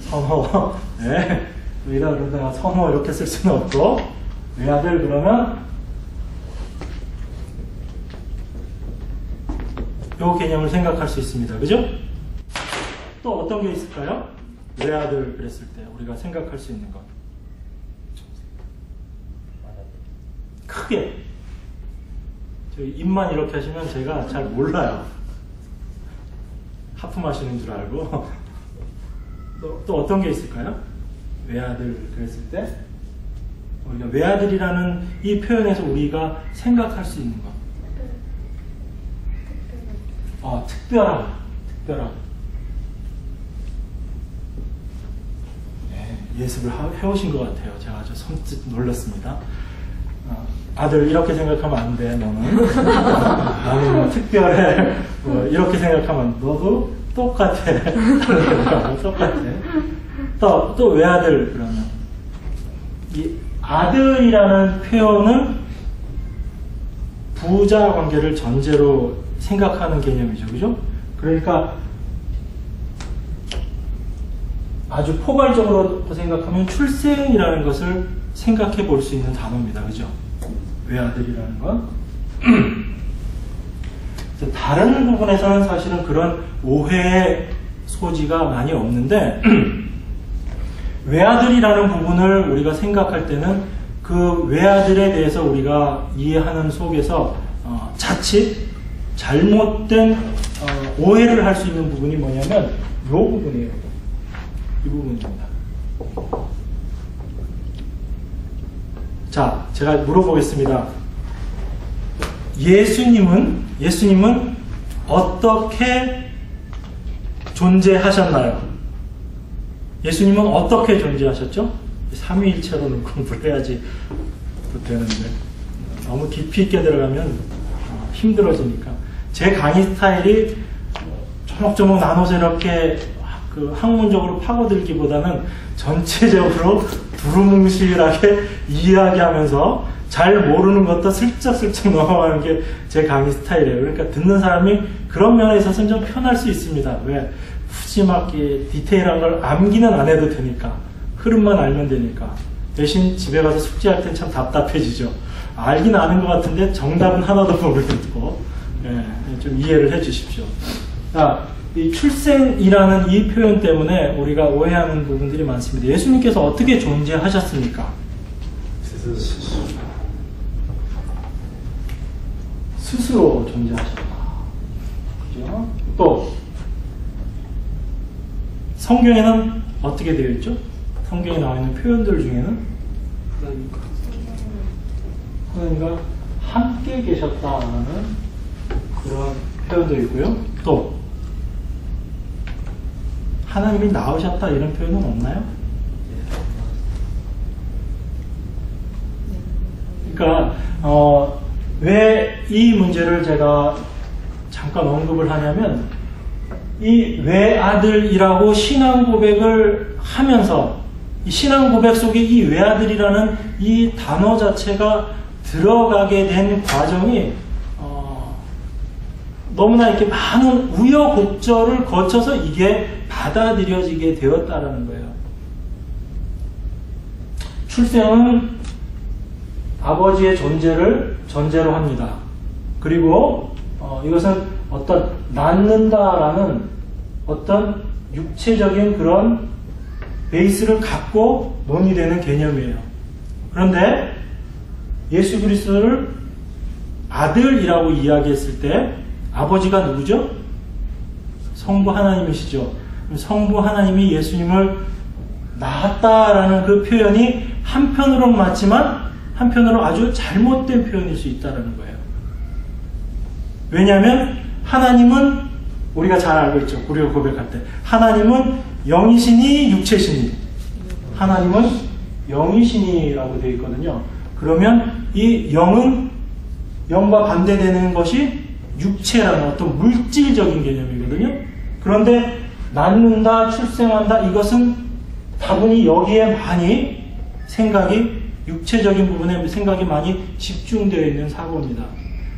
선호. 네. 여기다 그러다가 선호 이렇게 쓸 수는 없고, 외아들 그러면 요 개념을 생각할 수 있습니다. 그죠? 또 어떤 게 있을까요? 외아들 그랬을 때 우리가 생각할 수 있는 것. 크게. 저희 입만 이렇게 하시면 제가 잘 몰라요. 하품하시는 줄 알고. 또 어떤 게 있을까요? 외아들 그랬을 때 우리가 외아들이라는 이 표현에서 우리가 생각할 수 있는 것. 특별함. 네, 예습을 해오신 것 같아요. 제가 아주 선뜻 놀랐습니다. 아들 이렇게 생각하면 안 돼, 너는. 나는 특별해. 이렇게 생각하면 너도 똑같아. 똑같아. 또 외아들 그러면 이 아들이라는 표현은 부자 관계를 전제로 생각하는 개념이죠. 그죠? 그러니까 아주 포괄적으로 생각하면 출생이라는 것을 생각해 볼 수 있는 단어입니다. 그죠? 외아들이라는 건. 다른 부분에서는 사실은 그런 오해의 소지가 많이 없는데, 외아들이라는 부분을 우리가 생각할 때는 그 외아들에 대해서 우리가 이해하는 속에서 자칫 잘못된 오해를 할 수 있는 부분이 뭐냐면 이 부분이에요. 이 부분입니다. 자, 제가 물어보겠습니다. 예수님은 어떻게 존재하셨나요? 예수님은 어떻게 존재하셨죠? 삼위일체로는 공부를 해야지 되는데 너무 깊이 있게 들어가면 힘들어지니까 제 강의 스타일이 조목조목 나눠서 이렇게 그 학문적으로 파고들기보다는 전체적으로 두루뭉실하게 이야기하면서 잘 모르는 것도 슬쩍슬쩍 넘어가는 게 제 강의 스타일이에요. 그러니까 듣는 사람이 그런 면에 있어서는 좀 편할 수 있습니다. 왜? 푸짐하게 디테일한 걸 암기는 안 해도 되니까, 흐름만 알면 되니까. 대신 집에 가서 숙제할 땐 참 답답해지죠. 알긴 아는 것 같은데 정답은 하나도 모르겠고, 좀 이해를 해 주십시오. 자, 이 출생이라는 이 표현 때문에 우리가 오해하는 부분들이 많습니다. 예수님께서 어떻게 존재하셨습니까? 스스로 존재하셨다. 그죠? 또 성경에는 어떻게 되어 있죠? 성경에 나와 있는 표현들 중에는 하나님과 함께 계셨다는 그런 표현도 있고요. 또 하나님이 나오셨다 이런 표현은 없나요? 그러니까 왜 이 문제를 제가 잠깐 언급을 하냐면, 이 외아들이라고 신앙 고백을 하면서 이 신앙 고백 속에 이 외아들이라는 이 단어 자체가 들어가게 된 과정이 너무나 이렇게 많은 우여곡절을 거쳐서 이게 받아들여지게 되었다라는 거예요. 출생은 아버지의 존재를 전제로 합니다. 그리고 이것은 어떤 낳는다라는 어떤 육체적인 그런 베이스를 갖고 논의되는 개념이에요. 그런데 예수 그리스도를 아들이라고 이야기했을 때 아버지가 누구죠? 성부 하나님이시죠. 성부 하나님이 예수님을 낳았다라는 그 표현이 한편으로는 맞지만 한편으로 아주 잘못된 표현일 수 있다는 거예요. 왜냐하면 하나님은 우리가 잘 알고 있죠. 우리가 고백할 때 하나님은 영이시니 육체시니, 하나님은 영이시니라고 되어 있거든요. 그러면 이 영은 영과 반대되는 것이 육체라는 어떤 물질적인 개념이거든요. 그런데 낳는다, 출생한다, 이것은 다분히 여기에 많이 생각이, 육체적인 부분에 생각이 많이 집중되어 있는 사고입니다.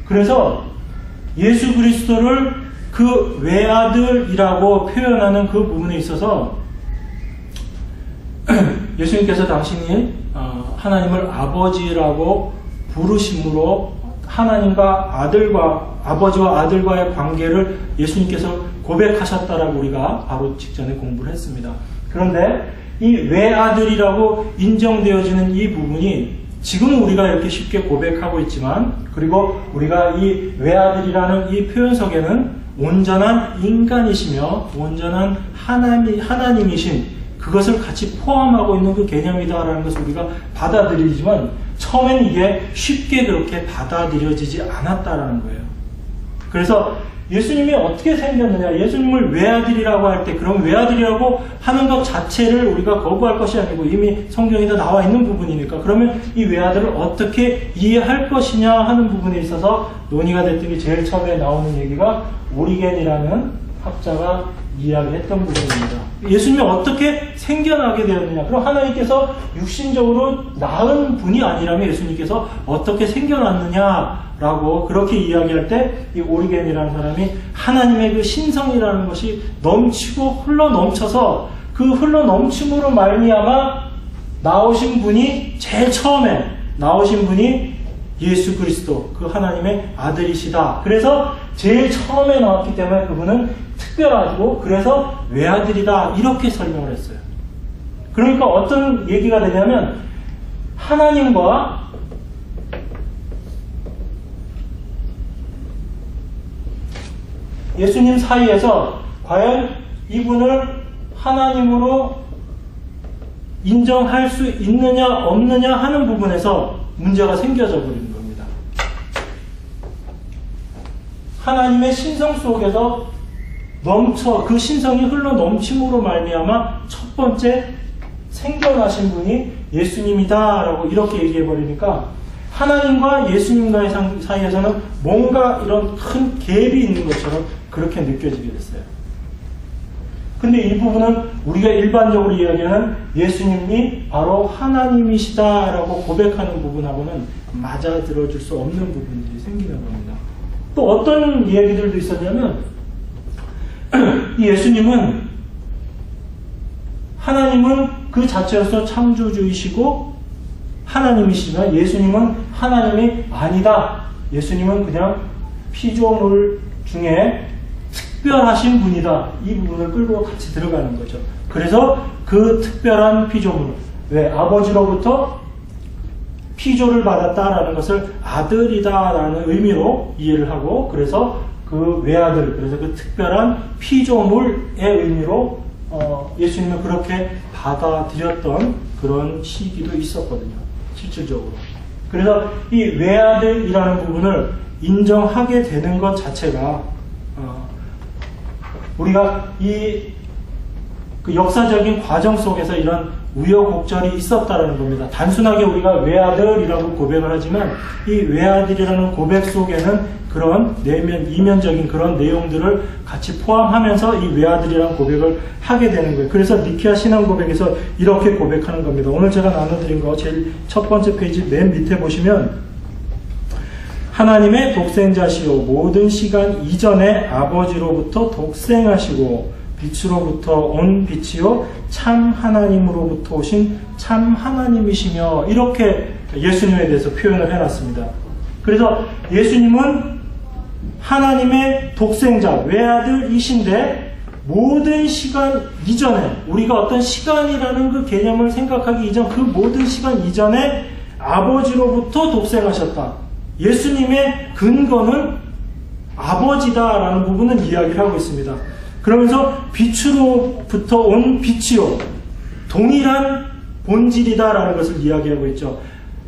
그래서 예수 그리스도를 그 외아들이라고 표현하는 그 부분에 있어서 예수님께서 당신이 하나님을 아버지라고 부르심으로 하나님과 아들과, 아버지와 아들과의 관계를 예수님께서 고백하셨다라고 우리가 바로 직전에 공부를 했습니다. 그런데 이 외아들이라고 인정되어지는 이 부분이 지금 우리가 이렇게 쉽게 고백하고 있지만, 그리고 우리가 이 외아들이라는 이 표현 속에는 온전한 인간이시며 온전한 하나님이신 그것을 같이 포함하고 있는 그 개념이다라는 것을 우리가 받아들이지만 처음에는 이게 쉽게 그렇게 받아들여지지 않았다라는 거예요. 그래서 예수님이 어떻게 생겼느냐, 예수님을 외아들이라고 할 때 그럼 외아들이라고 하는 것 자체를 우리가 거부할 것이 아니고 이미 성경에 다 나와 있는 부분이니까 그러면 이 외아들을 어떻게 이해할 것이냐 하는 부분에 있어서 논의가 됐던 게 제일 처음에 나오는 얘기가 오리겐이라는 학자가 이야기했던 부분입니다. 예수님이 어떻게 생겨나게 되었느냐, 그럼 하나님께서 육신적으로 낳은 분이 아니라면 예수님께서 어떻게 생겨났느냐라고 그렇게 이야기할 때 이 오리겐이라는 사람이 하나님의 그 신성이라는 것이 넘치고 흘러넘쳐서 그 흘러넘침으로 말미암아 나오신 분이, 제일 처음에 나오신 분이 예수 그리스도, 그 하나님의 아들이시다. 그래서 제일 처음에 나왔기 때문에 그분은 특별하고 그래서 외아들이다, 이렇게 설명을 했어요. 그러니까 어떤 얘기가 되냐면 하나님과 예수님 사이에서 과연 이분을 하나님으로 인정할 수 있느냐 없느냐 하는 부분에서 문제가 생겨져 버리는 겁니다. 하나님의 신성 속에서 그 신성이 흘러 넘침으로 말미암아 첫 번째 생겨나신 분이 예수님이다라고 이렇게 얘기해 버리니까 하나님과 예수님과의 사이에서는 뭔가 이런 큰 갭이 있는 것처럼 그렇게 느껴지게 됐어요. 근데 이 부분은 우리가 일반적으로 이야기하는 예수님이 바로 하나님이시다라고 고백하는 부분하고는 맞아 들어줄 수 없는 부분들이 생기는 겁니다. 또 어떤 이야기들도 있었냐면 이 예수님은, 하나님은 그 자체로서 창조주이시고 하나님이시지만 예수님은 하나님이 아니다. 예수님은 그냥 피조물 중에 특별하신 분이다. 이 부분을 끌고 같이 들어가는 거죠. 그래서 그 특별한 피조물, 왜 아버지로부터 피조를 받았다라는 것을 아들이다라는 의미로 이해를 하고, 그래서 그 외아들, 그래서 그 특별한 피조물의 의미로 예수님은 그렇게 받아들였던 그런 시기도 있었거든요. 실질적으로. 그래서 이 외아들이라는 부분을 인정하게 되는 것 자체가 우리가 그 역사적인 과정 속에서 이런 우여곡절이 있었다는 겁니다. 단순하게 우리가 외아들이라고 고백을 하지만 이 외아들이라는 고백 속에는 그런 이면적인 그런 내용들을 같이 포함하면서 이 외아들이라는 고백을 하게 되는 거예요. 그래서 니케아 신앙 고백에서 이렇게 고백하는 겁니다. 오늘 제가 나눠드린 거 제일 첫 번째 페이지 맨 밑에 보시면 하나님의 독생자시요 모든 시간 이전에 아버지로부터 독생하시고 빛으로부터 온 빛이요 참 하나님으로부터 오신 참 하나님이시며, 이렇게 예수님에 대해서 표현을 해놨습니다. 그래서 예수님은 하나님의 독생자, 외아들이신데 모든 시간 이전에, 우리가 어떤 시간이라는 그 개념을 생각하기 이전, 그 모든 시간 이전에 아버지로부터 독생하셨다. 예수님의 근거는 아버지다라는 부분을 이야기를 하고 있습니다. 그러면서 빛으로부터 온 빛이요, 동일한 본질이다라는 것을 이야기하고 있죠.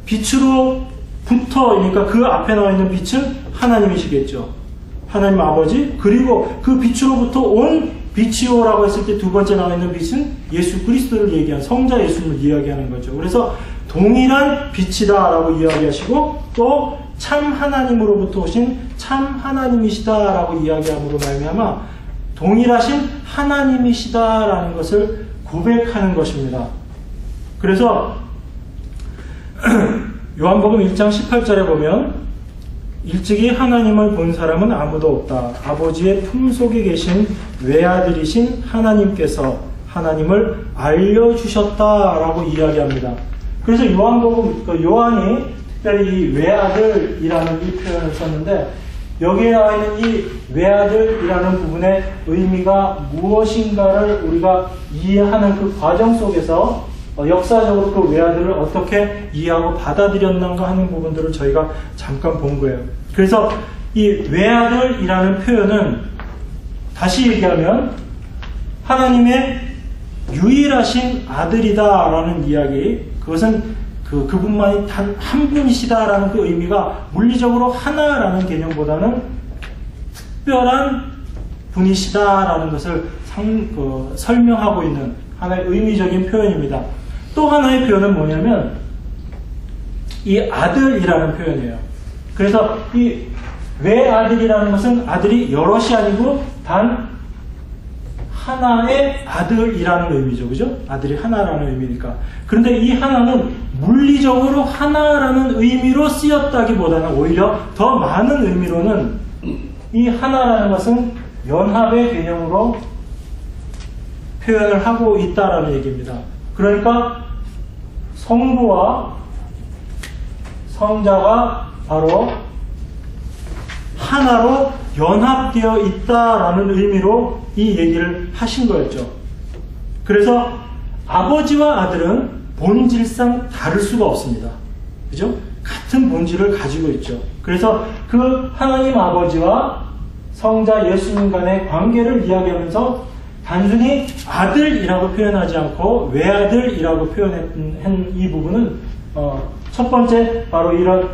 빛으로부터, 그러니까 그 앞에 나와 있는 빛은 하나님이시겠죠. 하나님 아버지, 그리고 그 빛으로부터 온 빛이요라고 했을 때 두 번째 나와 있는 빛은 예수 그리스도를 얘기한 성자 예수님을 이야기하는 거죠. 그래서 동일한 빛이다라고 이야기하시고 또 참 하나님으로부터 오신 참 하나님이시다라고 이야기함으로 말미암아 동일하신 하나님이시다라는 것을 고백하는 것입니다. 그래서 요한복음 1장 18절에 보면 일찍이 하나님을 본 사람은 아무도 없다. 아버지의 품속에 계신 외아들이신 하나님께서 하나님을 알려주셨다라고 이야기합니다. 그래서 요한이 특별히 이 외아들이라는 이 표현을 썼는데 여기에 나와 있는 이 외아들이라는 부분의 의미가 무엇인가를 우리가 이해하는 그 과정 속에서 역사적으로 그 외아들을 어떻게 이해하고 받아들였는가 하는 부분들을 저희가 잠깐 본 거예요. 그래서 이 외아들이라는 표현은 다시 얘기하면 하나님의 유일하신 아들이다라는 이야기, 그것은 그분만이 단 한 분이시다라는 그 의미가 물리적으로 하나라는 개념보다는 특별한 분이시다라는 것을 설명하고 있는 하나의 의미적인 표현입니다. 또 하나의 표현은 뭐냐면 이 아들이라는 표현이에요. 그래서 이 외아들이라는 것은 아들이 여럿이 아니고 단 하나의 아들이라는 의미죠. 그죠? 아들이 하나라는 의미니까. 그런데 이 하나는 물리적으로 하나라는 의미로 쓰였다기보다는 오히려 더 많은 의미로는 이 하나라는 것은 연합의 개념으로 표현을 하고 있다라는 얘기입니다. 그러니까 성부와 성자가 바로 하나로 연합되어 있다라는 의미로 이 얘기를 하신 거였죠. 그래서 아버지와 아들은 본질상 다를 수가 없습니다. 그죠? 같은 본질을 가지고 있죠. 그래서 그 하나님 아버지와 성자 예수님 간의 관계를 이야기하면서 단순히 아들이라고 표현하지 않고 외아들이라고 표현한 이 부분은 첫 번째 바로 이런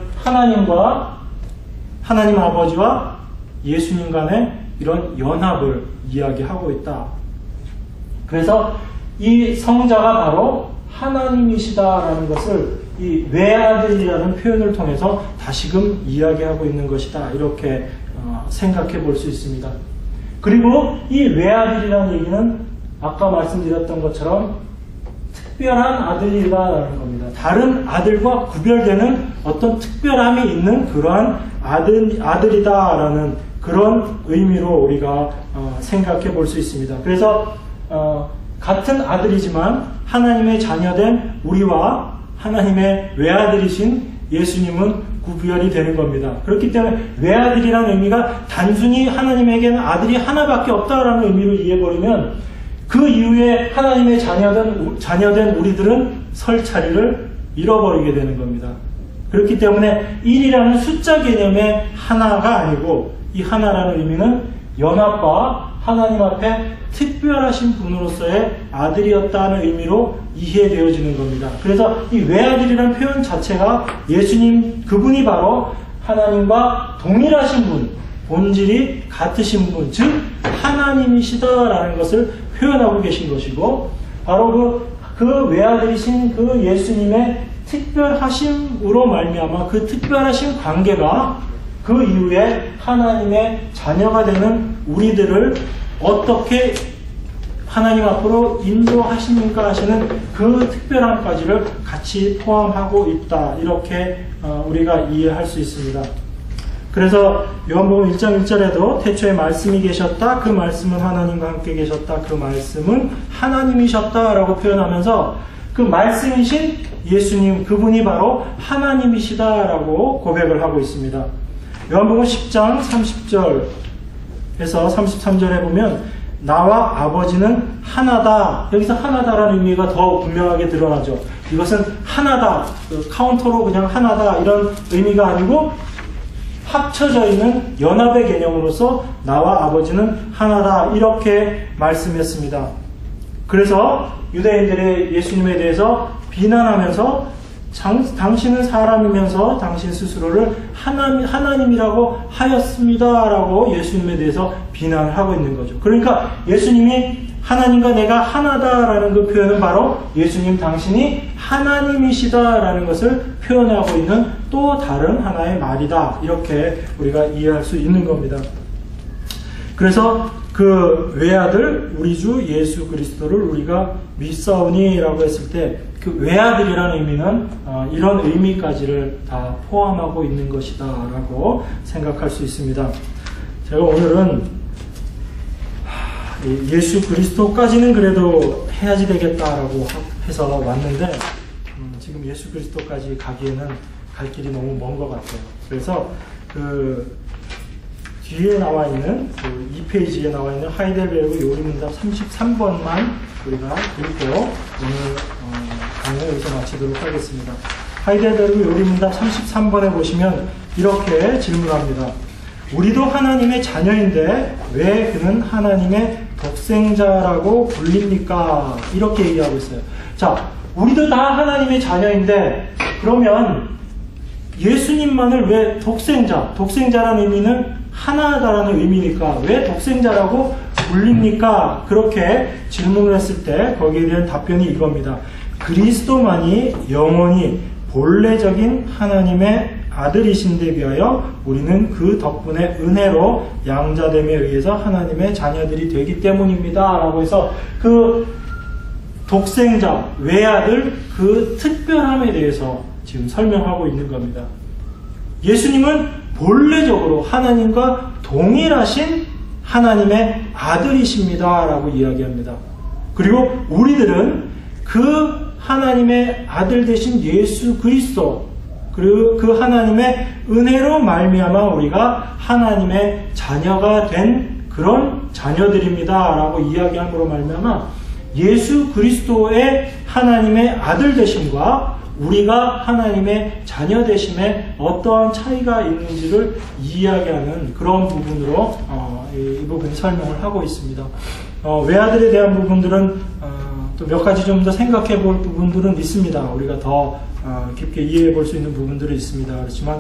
하나님 아버지와 예수님 간의 이런 연합을 이야기하고 있다. 그래서 이 성자가 바로 하나님이시다라는 것을 이 외아들이라는 표현을 통해서 다시금 이야기하고 있는 것이다. 이렇게 생각해 볼 수 있습니다. 그리고 이 외아들이라는 얘기는 아까 말씀드렸던 것처럼 특별한 아들이라는 겁니다. 다른 아들과 구별되는 어떤 특별함이 있는 그러한 아들이다라는 그런 의미로 우리가 생각해 볼 수 있습니다. 그래서 같은 아들이지만 하나님의 자녀된 우리와 하나님의 외아들이신 예수님은 구별이 되는 겁니다. 그렇기 때문에 외아들이라는 의미가 단순히 하나님에게는 아들이 하나밖에 없다라는 의미로 이해해버리면 그 이후에 하나님의 자녀된 우리들은 설 자리를 잃어버리게 되는 겁니다. 그렇기 때문에 1이라는 숫자 개념의 하나가 아니고 이 하나라는 의미는 연합과 하나님 앞에 특별하신 분으로서의 아들이었다는 의미로 이해되어지는 겁니다. 그래서 이 외아들이라는 표현 자체가 예수님 그분이 바로 하나님과 동일하신 분, 본질이 같으신 분, 즉 하나님이시다라는 것을 표현하고 계신 것이고 바로 그 외아들이신 그 예수님의 특별하심으로 말미암아 그 특별하신 관계가 그 이후에 하나님의 자녀가 되는 우리들을 어떻게 하나님 앞으로 인도하십니까 하시는 그 특별함까지를 같이 포함하고 있다. 이렇게 우리가 이해할 수 있습니다. 그래서 요한복음 1장 1절에도 태초에 말씀이 계셨다. 그 말씀은 하나님과 함께 계셨다. 그 말씀은 하나님이셨다라고 표현하면서 그 말씀이신 예수님 그분이 바로 하나님이시다라고 고백을 하고 있습니다. 요한복음 10장 30절에서 33절에 보면 나와 아버지는 하나다. 여기서 하나다라는 의미가 더 분명하게 드러나죠. 이것은 하나다, 카운터로 그냥 하나다 이런 의미가 아니고 합쳐져 있는 연합의 개념으로서 나와 아버지는 하나다 이렇게 말씀했습니다. 그래서 유대인들의 예수님에 대해서 비난하면서 당신은 사람이면서 당신 스스로를 하나님이라고 하였습니다라고 예수님에 대해서 비난을 하고 있는 거죠. 그러니까 예수님이 하나님과 내가 하나다라는 그 표현은 바로 예수님 당신이 하나님이시다라는 것을 표현하고 있는 또 다른 하나의 말이다. 이렇게 우리가 이해할 수 있는 겁니다. 그래서 그 외아들 우리 주 예수 그리스도를 우리가 믿사오니라고 했을 때 그 외아들이라는 의미는 이런 의미까지를 다 포함하고 있는 것이다 라고 생각할 수 있습니다. 제가 오늘은 예수 그리스도까지는 그래도 해야지 되겠다라고 해서 왔는데 지금 예수 그리스도까지 가기에는 갈 길이 너무 먼 것 같아요. 그래서 그 뒤에 나와 있는 그 2페이지에 나와 있는 하이델베르그 요리문답 33번만 우리가 읽고 오늘 강의를 여기서 마치도록 하겠습니다. 하이델베르그 요리문답 33번에 보시면 이렇게 질문합니다. 우리도 하나님의 자녀인데 왜 그는 하나님의 독생자라고 불립니까? 이렇게 얘기하고 있어요. 자, 우리도 다 하나님의 자녀인데 그러면 예수님만을 왜 독생자라는 의미는 하나다라는 의미니까 왜 독생자라고 불립니까? 그렇게 질문을 했을 때 거기에 대한 답변이 이겁니다. 그리스도만이 영원히 본래적인 하나님의 아들이신데 비하여 우리는 그 덕분에 은혜로 양자됨에 의해서 하나님의 자녀들이 되기 때문입니다. 라고 해서 그 독생자, 외아들 그 특별함에 대해서 지금 설명하고 있는 겁니다. 예수님은 본래적으로 하나님과 동일하신 하나님의 아들이십니다. 라고 이야기합니다. 그리고 우리들은 그 하나님의 아들 되신 예수 그리스도 그리고 그 하나님의 은혜로 말미암아 우리가 하나님의 자녀가 된 그런 자녀들입니다. 라고 이야기함으로 말미암아 예수 그리스도의 하나님의 아들 되심과 우리가 하나님의 자녀 되심에 어떠한 차이가 있는지를 이야기하는 그런 부분으로 이 부분이 설명을 하고 있습니다. 외아들에 대한 부분들은 또 몇 가지 좀 더 생각해 볼 부분들은 있습니다. 우리가 더 깊게 이해해 볼 수 있는 부분들이 있습니다. 그렇지만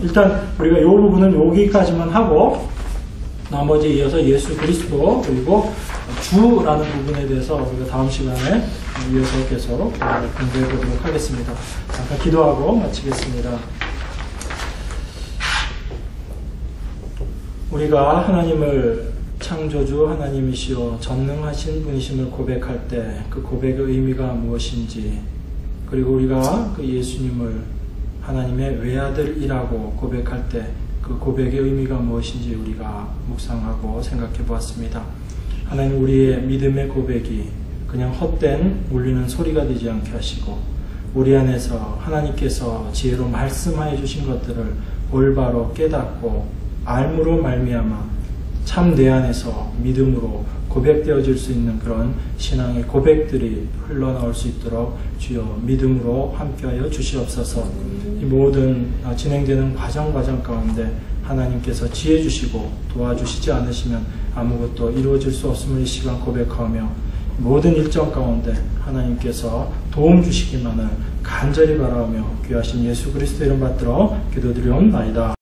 일단 우리가 이 부분은 여기까지만 하고 나머지 이어서 예수 그리스도 그리고 주라는 부분에 대해서 우리가 다음 시간에 이어서 계속 공부해 보도록 하겠습니다. 잠깐 기도하고 마치겠습니다. 우리가 하나님을 창조주 하나님이시오 전능하신 분이심을 고백할 때 그 고백의 의미가 무엇인지 그리고 우리가 그 예수님을 하나님의 외아들이라고 고백할 때 그 고백의 의미가 무엇인지 우리가 묵상하고 생각해 보았습니다. 하나님 우리의 믿음의 고백이 그냥 헛된 울리는 소리가 되지 않게 하시고 우리 안에서 하나님께서 지혜로 말씀하여 주신 것들을 올바로 깨닫고 알므로 말미암아 참 내 안에서 믿음으로 고백되어질 수 있는 그런 신앙의 고백들이 흘러나올 수 있도록 주여 믿음으로 함께하여 주시옵소서. 이 모든 진행되는 과정 가운데 하나님께서 지혜 주시고 도와주시지 않으시면 아무것도 이루어질 수 없음을 이 시간 고백하며 모든 일정 가운데 하나님께서 도움 주시기만을 간절히 바라오며 귀하신 예수 그리스도 이름 받들어 기도드리옵나이다.